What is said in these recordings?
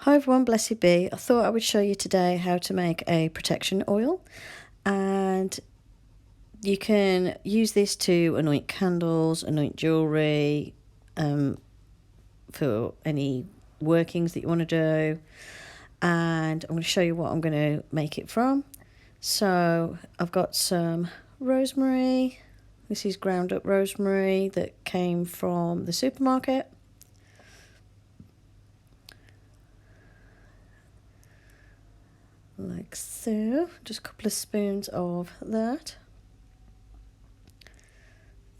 Hi everyone, blessed be. I thought I would show you today how to make a protection oil, and you can use this to anoint candles, anoint jewellery, for any workings that you want to do. And I'm going to show you what I'm going to make it from. So I've got some rosemary. This is ground up rosemary that came from the supermarket. Like so, just a couple of spoons of that.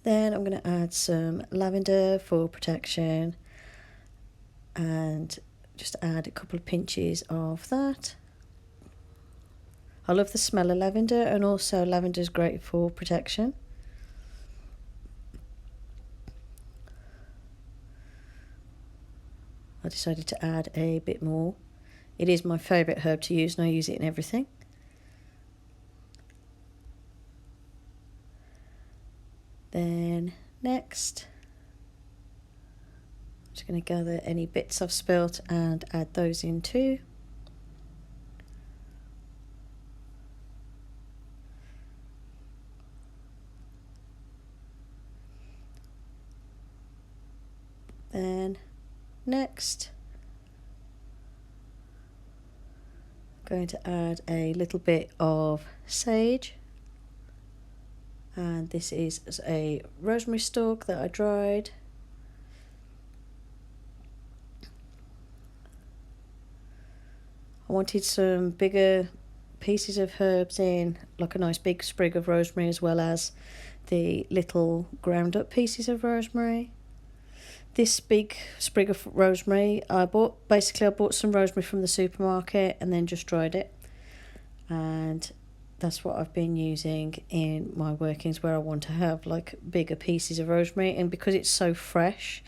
Then I'm going to add some lavender for protection and just add a couple of pinches of that. I love the smell of lavender, and also lavender is great for protection. I decided to add a bit more. It is my favourite herb to use, and I use it in everything. Then next, I'm just going to gather any bits I've spilt and add those in too. Then next, I'm going to add a little bit of sage. And this is a rosemary stalk that I dried. I wanted some bigger pieces of herbs in, like a nice big sprig of rosemary, as well as the little ground up pieces of rosemary. This big sprig of rosemary I bought some rosemary from the supermarket and then just dried it, and that's what I've been using in my workings where I want to have like bigger pieces of rosemary. And because it's so fresh,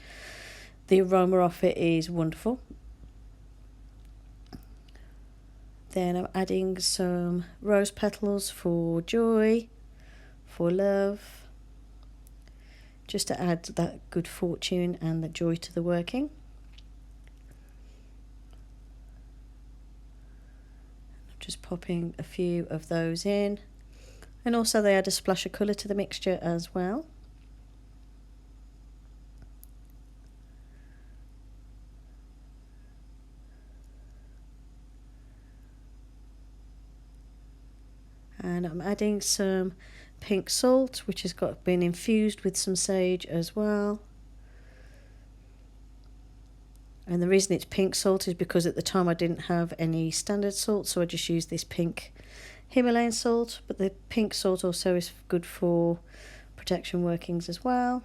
the aroma of it is wonderful. Then I'm adding some rose petals for joy, for love, just to add that good fortune and the joy to the working. Just popping a few of those in, and also they add a splash of colour to the mixture as well. And I'm adding some pink salt, which has been infused with some sage as well. And the reason it's pink salt is because at the time I didn't have any standard salt, so I just used this pink Himalayan salt. But the pink salt also is good for protection workings as well.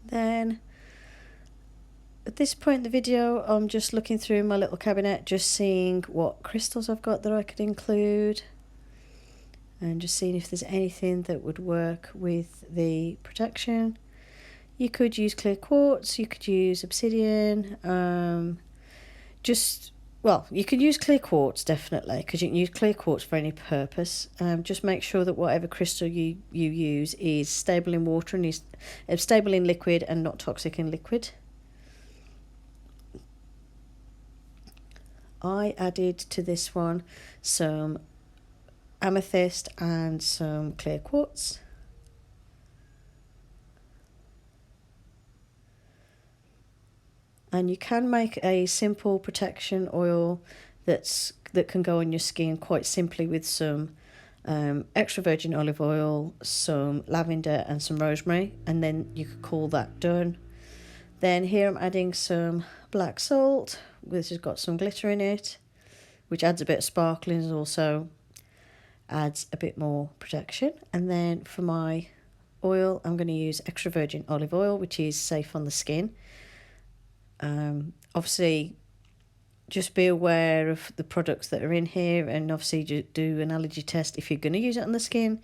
Then at this point in the video, I'm just looking through my little cabinet, just seeing what crystals I've got that I could include, and just seeing if there's anything that would work with the protection. You could use clear quartz, you could use obsidian, you could use clear quartz definitely, because you can use clear quartz for any purpose. Just make sure that whatever crystal you use is stable in water and is stable in liquid and not toxic in liquid. I added to this one some amethyst and some clear quartz. And you can make a simple protection oil that can go on your skin quite simply with some extra virgin olive oil, some lavender and some rosemary, and then you could call that done. Then here I'm adding some black salt. This has got some glitter in it, which adds a bit of sparkling and also adds a bit more protection. And then for my oil, I'm going to use extra virgin olive oil, which is safe on the skin. Obviously, just be aware of the products that are in here, and obviously do an allergy test if you're going to use it on the skin.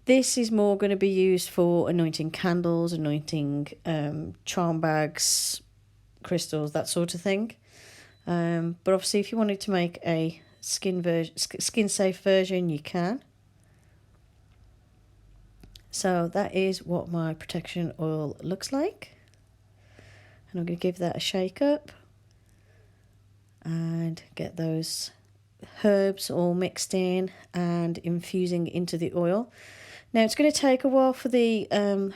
This is more going to be used for anointing candles, anointing charm bags, crystals, that sort of thing. But obviously if you wanted to make a skin safe version, you can. So that is what my protection oil looks like. And I'm going to give that a shake up and get those herbs all mixed in and infusing into the oil. Now it's going to take a while for the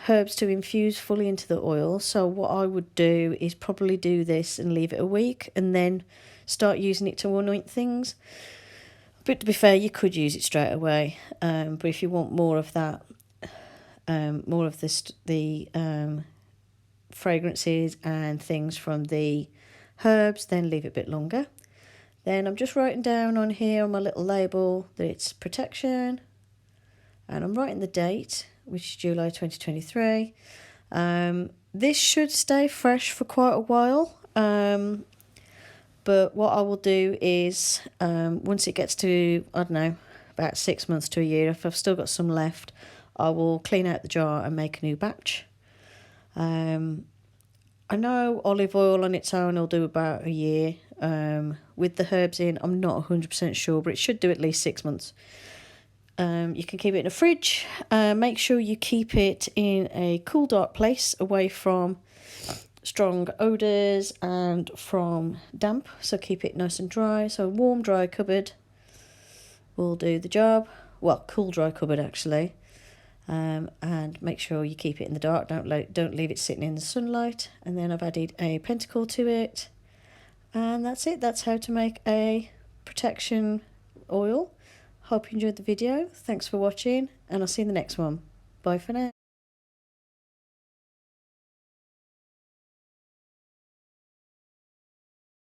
herbs to infuse fully into the oil, so what I would do is probably do this and leave it a week and then start using it to anoint things. But to be fair, you could use it straight away, but if you want more of that, more of the fragrances and things from the herbs, then leave it a bit longer. Then I'm just writing down on here on my little label that it's protection, and I'm writing the date, which is July 2023. This should stay fresh for quite a while, but what I will do is once it gets to, I don't know, about 6 months to a year, if I've still got some left, I will clean out the jar and make a new batch. I know olive oil on its own will do about a year. With the herbs in, I'm not 100% sure, but it should do at least 6 months. You can keep it in a fridge. Make sure you keep it in a cool, dark place away from strong odours and from damp. So keep it nice and dry. So a warm, dry cupboard will do the job. Well, cool, dry cupboard actually. And make sure you keep it in the dark. Don't leave it sitting in the sunlight. And then I've added a pentacle to it. And that's it. That's how to make a protection oil. Hope you enjoyed the video. Thanks for watching, and I'll see you in the next one. Bye for now.